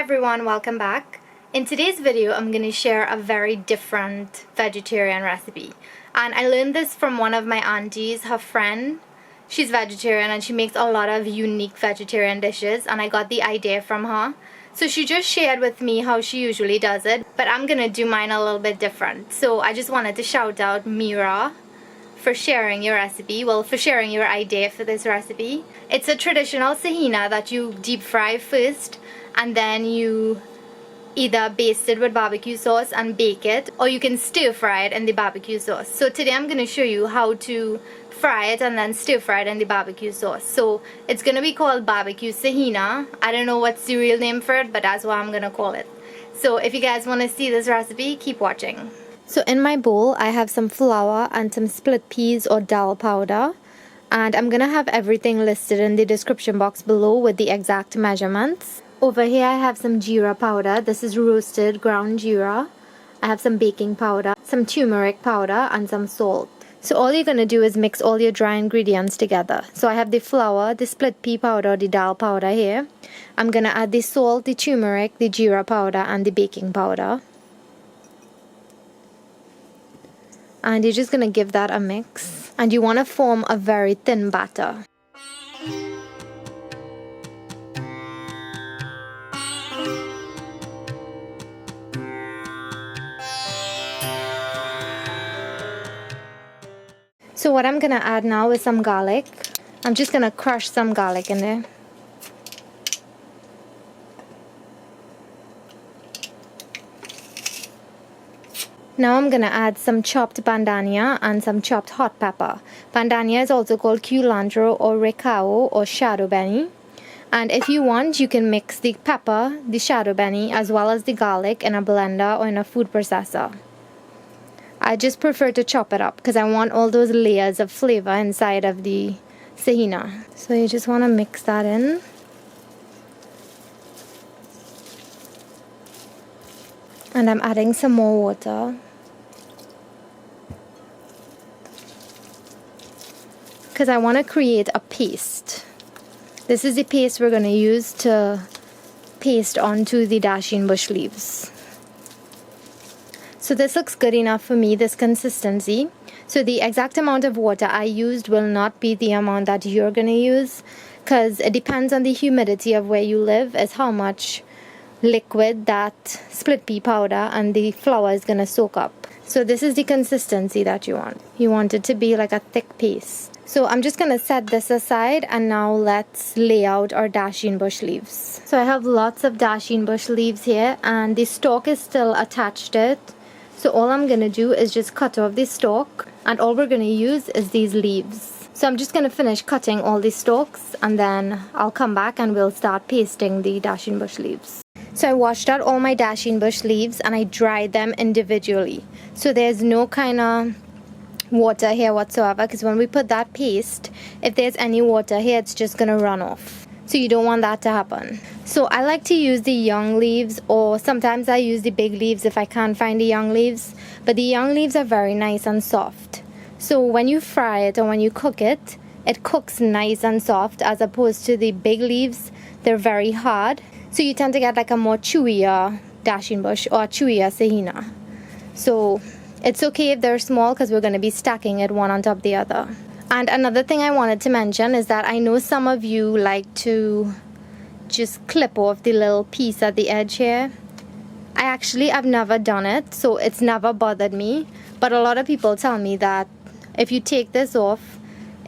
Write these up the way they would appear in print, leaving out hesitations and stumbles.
everyone, welcome back. In today's video, I'm going to share a very different vegetarian recipe. And I learned this from one of my aunties, her friend. She's vegetarian and she makes a lot of unique vegetarian dishes, and I got the idea from her. So she just shared with me how she usually does it, but I'm going to do mine a little bit different. So I just wanted to shout out Meera for sharing your recipe, for sharing your idea for this recipe. It's a traditional Saheena that you deep fry first, and then you either baste it with barbecue sauce and bake it, or you can stir fry it in the barbecue sauce. So today I'm going to show you how to fry it and then stir fry it in the barbecue sauce. So it's going to be called BBQ Saheena. I don't know what's the real name for it, but that's what I'm going to call it. So if you guys want to see this recipe, keep watching. So in my bowl I have some flour and some split peas or Dhal powder, and I'm going to have everything listed in the description box below with the exact measurements. Over here I have some Geera powder. This is Roasted Ground Geera. I have some baking powder, some turmeric powder, and some salt. So all you're going to do is mix all your dry ingredients together. So I have the flour, the split pea powder, the Dhal powder here. I'm going to add the salt, the turmeric, the Geera powder, and the baking powder. And you're just going to give that a mix. And you want to form a very thin batter. So what I'm going to add now is some garlic. I'm just going to crush some garlic in there. Now I'm going to add some chopped bandhania and some chopped hot pepper. Bandhania is also called Culantro or Recao or Shadon Beni. And if you want, you can mix the pepper, the Shadon Beni, as well as the garlic in a blender or in a food processor. I just prefer to chop it up because I want all those layers of flavor inside of the Saheena. So you just want to mix that in. And I'm adding some more water. Because I want to create a paste. This is the paste we're going to use to paste onto the Dasheen Bush Leaves. So this looks good enough for me, this consistency. So the exact amount of water I used will not be the amount that you're going to use, because it depends on the humidity of where you live as how much liquid that split pea powder and the flour is going to soak up. So this is the consistency that you want. You want it to be like a thick paste. So I'm just going to set this aside, and now let's lay out our Dasheen Bush Leaves. So I have lots of Dasheen Bush Leaves here, and the stalk is still attached to it. So all I'm going to do is just cut off the stalk, and all we're going to use is these leaves. So I'm just going to finish cutting all the stalks, and then I'll come back and we'll start pasting the Dasheen Bush Leaves. So I washed out all my Dasheen Bush Leaves and I dried them individually. So there's no kind of water here whatsoever, because when we put that paste, if there's any water here, it's just going to run off. So you don't want that to happen. So I like to use the young leaves, or sometimes I use the big leaves if I can't find the young leaves. But the young leaves are very nice and soft. So when you fry it or when you cook it, it cooks nice and soft, as opposed to the big leaves. They're very hard. So you tend to get like a more chewier Dasheen Bush or chewier Saheena. So it's okay if they're small, because we're going to be stacking it one on top of the other. And another thing I wanted to mention is that I know some of you like to just clip off the little piece at the edge here. I've never done it, so it's never bothered me. But a lot of people tell me that if you take this off,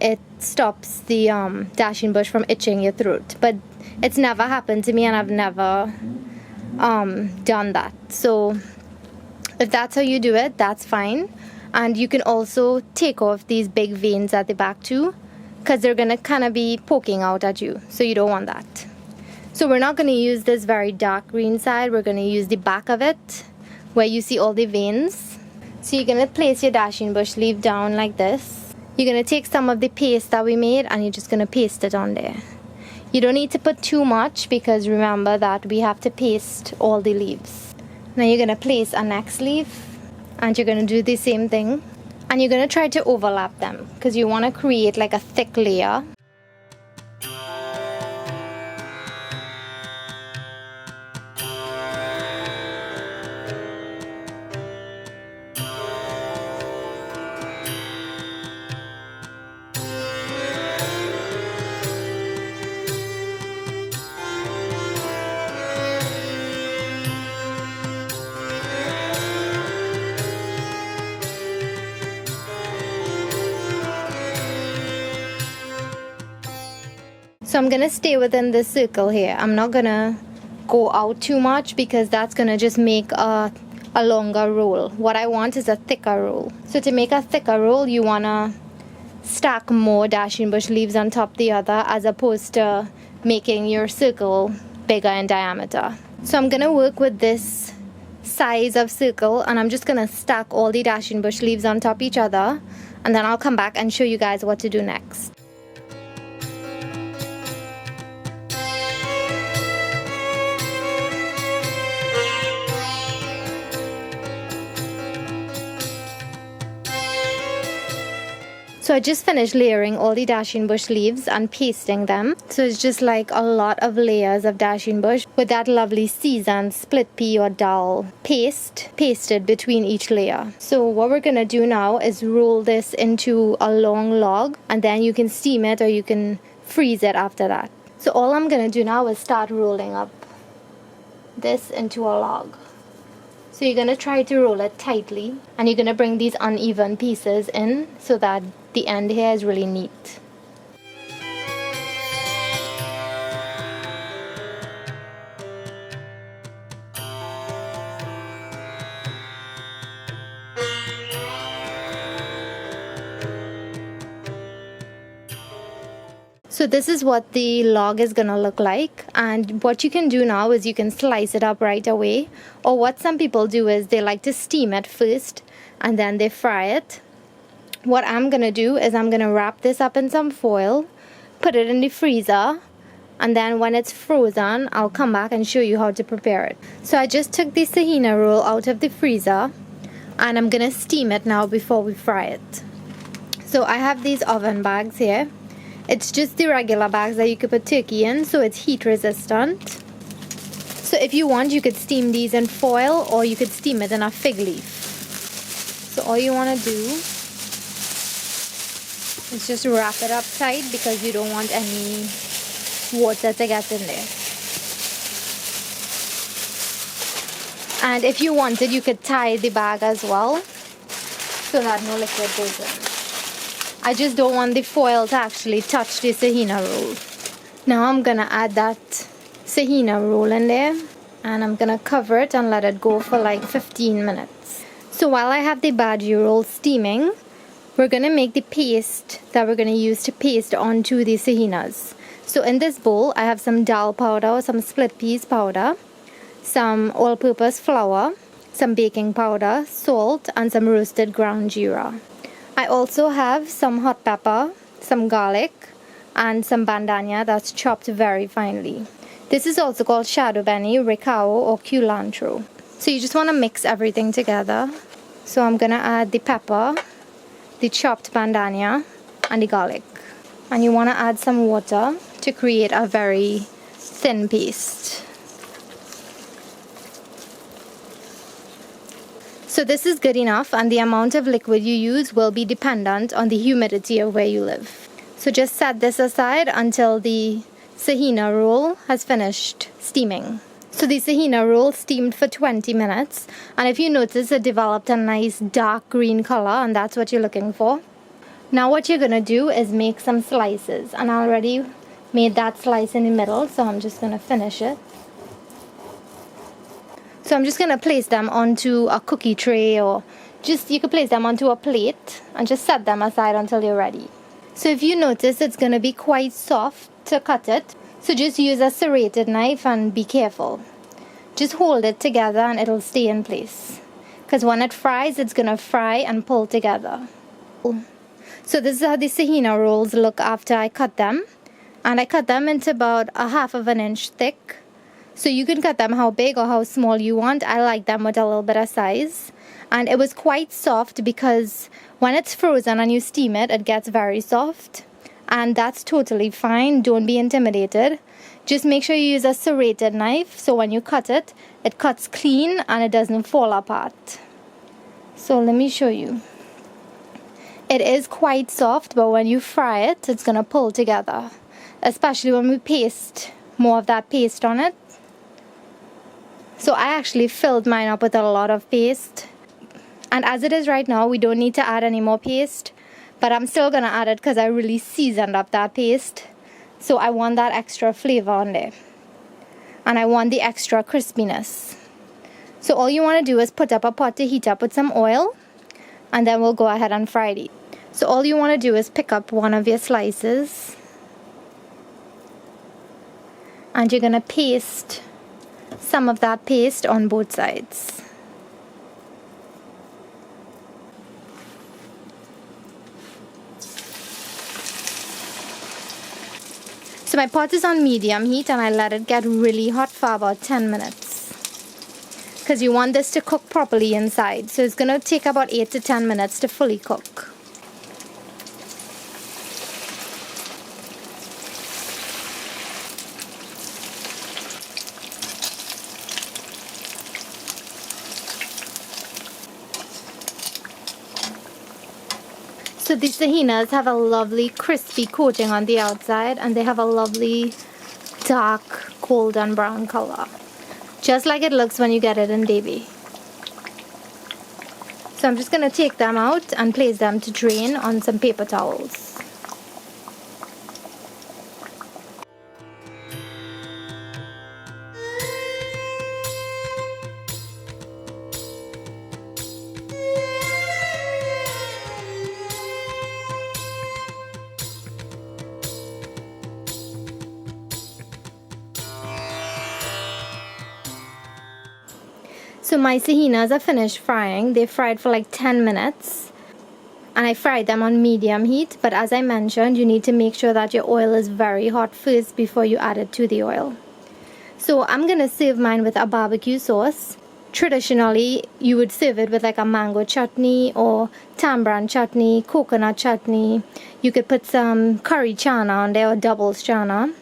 it stops the Dasheen Bush from itching your throat. But it's never happened to me, and I've never done that. So if that's how you do it, that's fine. And you can also take off these big veins at the back too, because they're going to kind of be poking out at you. So you don't want that. So we're not going to use this very dark green side. We're going to use the back of it, where you see all the veins. So you're going to place your Dasheen Bush Leaf down like this. You're going to take some of the paste that we made, and you're just going to paste it on there. You don't need to put too much, because remember that we have to paste all the leaves. Now you're going to place a next leaf. And you're going to do the same thing, and you're going to try to overlap them, because you want to create like a thick layer. So I'm gonna stay within this circle here. I'm not gonna go out too much because that's gonna just make a longer roll. What I want is a thicker roll. So to make a thicker roll, you wanna stack more Dasheen Bush leaves on top of the other as opposed to making your circle bigger in diameter. So I'm gonna work with this size of circle and I'm just gonna stack all the Dasheen Bush leaves on top of each other, and then I'll come back and show you guys what to do next. So I just finished layering all the Dasheen Bush leaves and pasting them. So it's just like a lot of layers of Dasheen Bush with that lovely seasoned split pea or Dhal paste pasted between each layer. So what we're gonna do now is roll this into a long log, and then you can steam it or you can freeze it after that. So all I'm gonna do now is start rolling up this into a log. So you're gonna try to roll it tightly, and you're gonna bring these uneven pieces in so that the end here is really neat. So this is what the log is gonna look like, and what you can do now is you can slice it up right away, or what some people do is they like to steam it first and then they fry it. What I'm gonna do is I'm gonna wrap this up in some foil, put it in the freezer, and then when it's frozen I'll come back and show you how to prepare it. So I just took the Saheena roll out of the freezer and I'm gonna steam it now before we fry it. So I have these oven bags here. It's just the regular bags that you could put turkey in, so it's heat resistant. So if you want, you could steam these in foil or you could steam it in a fig leaf. So all you want to do is just wrap it up tight because you don't want any water to get in there. And if you wanted, you could tie the bag as well so that no liquid goes in. I just don't want the foil to actually touch the Saheena roll. Now I'm gonna add that Saheena roll in there, and I'm gonna cover it and let it go for like 15 minutes. So while I have the bhaji roll steaming, we're gonna make the paste that we're gonna use to paste onto the Saheenas. So in this bowl, I have some Dhal powder, some split peas powder, some all-purpose flour, some baking powder, salt, and some roasted ground Geera. I also have some hot pepper, some garlic, and some Bandhania that's chopped very finely. This is also called Shadon Beni, Recao, or Culantro. So you just want to mix everything together. So I'm gonna add the pepper, the chopped Bandhania, and the garlic. And you want to add some water to create a very thin paste. So this is good enough, and the amount of liquid you use will be dependent on the humidity of where you live. So just set this aside until the Saheena roll has finished steaming. So the Saheena roll steamed for 20 minutes, and if you notice, it developed a nice dark green color, and that's what you're looking for. Now what you're gonna do is make some slices, and I already made that slice in the middle, so I'm just gonna finish it. So I'm just going to place them onto a cookie tray, or just you could place them onto a plate and just set them aside until you're ready. So if you notice, it's going to be quite soft to cut it. So just use a serrated knife and be careful. Just hold it together and it'll stay in place. Because when it fries, it's going to fry and pull together. So this is how the Saheena rolls look after I cut them. And I cut them into about a 1/2 inch thick. So you can cut them how big or how small you want. I like them with a little bit of size. And it was quite soft because when it's frozen and you steam it, it gets very soft. And that's totally fine. Don't be intimidated. Just make sure you use a serrated knife so when you cut it, it cuts clean and it doesn't fall apart. So let me show you. It is quite soft, but when you fry it, it's going to pull together. Especially when we paste more of that paste on it. So I actually filled mine up with a lot of paste. And as it is right now, we don't need to add any more paste. But I'm still going to add it because I really seasoned up that paste. So I want that extra flavor on there. And I want the extra crispiness. So all you want to do is put up a pot to heat up with some oil. And then we'll go ahead and fry it. So all you want to do is pick up one of your slices. And you're going to paste some of that paste on both sides. So my pot is on medium heat and I let it get really hot for about 10 minutes. Because you want this to cook properly inside. So it's going to take about 8 to 10 minutes to fully cook. So these Saheenas have a lovely crispy coating on the outside and they have a lovely dark golden brown color. Just like it looks when you get it in baby. So I'm just going to take them out and place them to drain on some paper towels. So my Saheenas are finished frying. They fried for like 10 minutes. And I fried them on medium heat. But as I mentioned, you need to make sure that your oil is very hot first before you add it to the oil. So I'm going to serve mine with a barbecue sauce. Traditionally, you would serve it with like a mango chutney or tamarind chutney, coconut chutney. You could put some curry chana on there or doubles chana.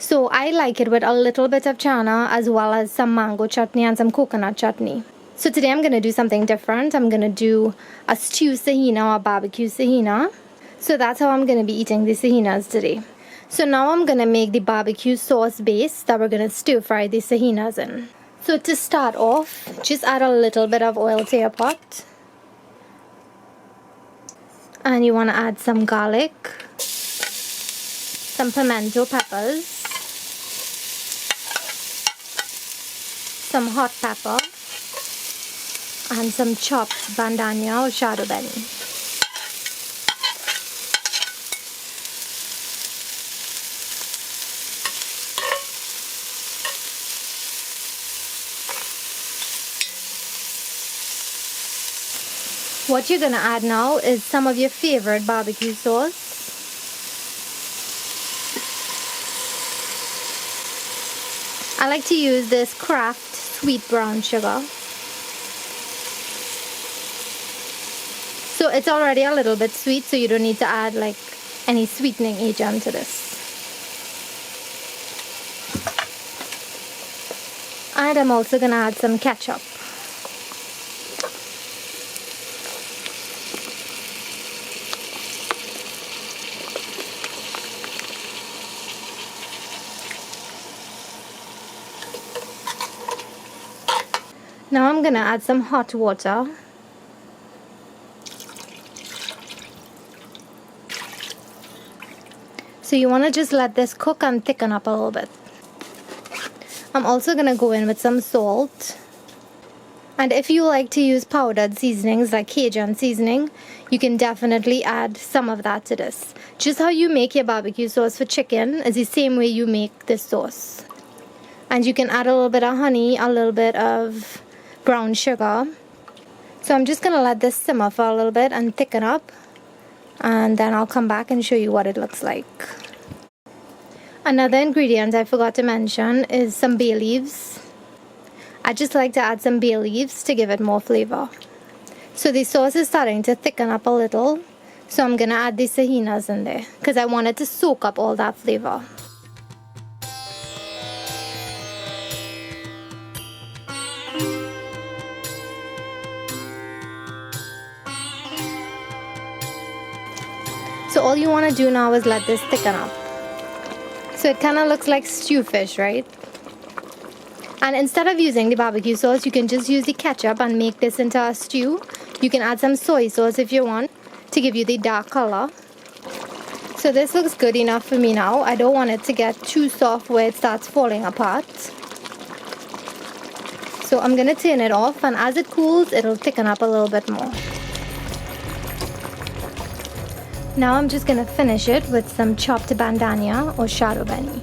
So I like it with a little bit of chana as well as some mango chutney and some coconut chutney. So today I'm going to do something different. I'm going to do a stew Saheena or barbecue Saheena. So that's how I'm going to be eating the Saheenas today. So now I'm going to make the barbecue sauce base that we're going to stir fry the Saheenas in. So to start off, just add a little bit of oil to your pot. And you want to add some garlic, some pimento peppers, some hot pepper, and some chopped Bandhania or Shadon Beni. What you're going to add now is some of your favorite barbecue sauce. I like to use this Kraft sweet brown sugar. So it's already a little bit sweet, so you don't need to add like any sweetening agent to this. And I'm also going to add some ketchup. Now I'm going to add some hot water. So you want to just let this cook and thicken up a little bit. I'm also going to go in with some salt. And if you like to use powdered seasonings like Cajun seasoning, you can definitely add some of that to this. Just how you make your barbecue sauce for chicken is the same way you make this sauce. And you can add a little bit of honey, a little bit of brown sugar. So I'm just going to let this simmer for a little bit and thicken up, and then I'll come back and show you what it looks like. Another ingredient I forgot to mention is some bay leaves. I just like to add some bay leaves to give it more flavor. So the sauce is starting to thicken up a little, so I'm going to add the Saheenas in there because I want it to soak up all that flavor. So all you want to do now is let this thicken up. So it kind of looks like stew fish, right? And instead of using the barbecue sauce, you can just use the ketchup and make this into a stew. You can add some soy sauce if you want to give you the dark color. So this looks good enough for me now. I don't want it to get too soft where it starts falling apart. So I'm gonna turn it off, and as it cools, it'll thicken up a little bit more. Now I'm just gonna finish it with some chopped bandhania or Shadon Beni.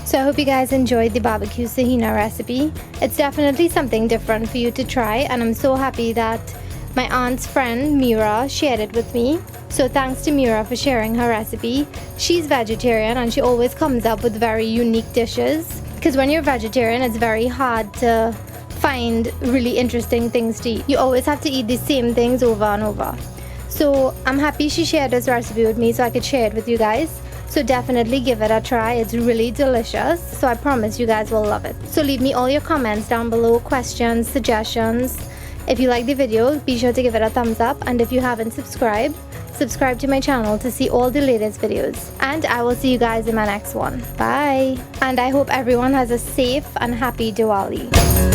So I hope you guys enjoyed the barbecue Saheena recipe. It's definitely something different for you to try, and I'm so happy that my aunt's friend Meera shared it with me. So thanks to Meera for sharing her recipe. She's vegetarian and she always comes up with very unique dishes. Because when you're vegetarian, it's very hard to find really interesting things to eat. You always have to eat the same things over and over. So I'm happy she shared this recipe with me so I could share it with you guys. So definitely give it a try. It's really delicious. So I promise you guys will love it. So leave me all your comments down below, questions, suggestions. If you like the video, be sure to give it a thumbs up. And if you haven't subscribed, subscribe to my channel to see all the latest videos. And I will see you guys in my next one. Bye. And I hope everyone has a safe and happy Diwali.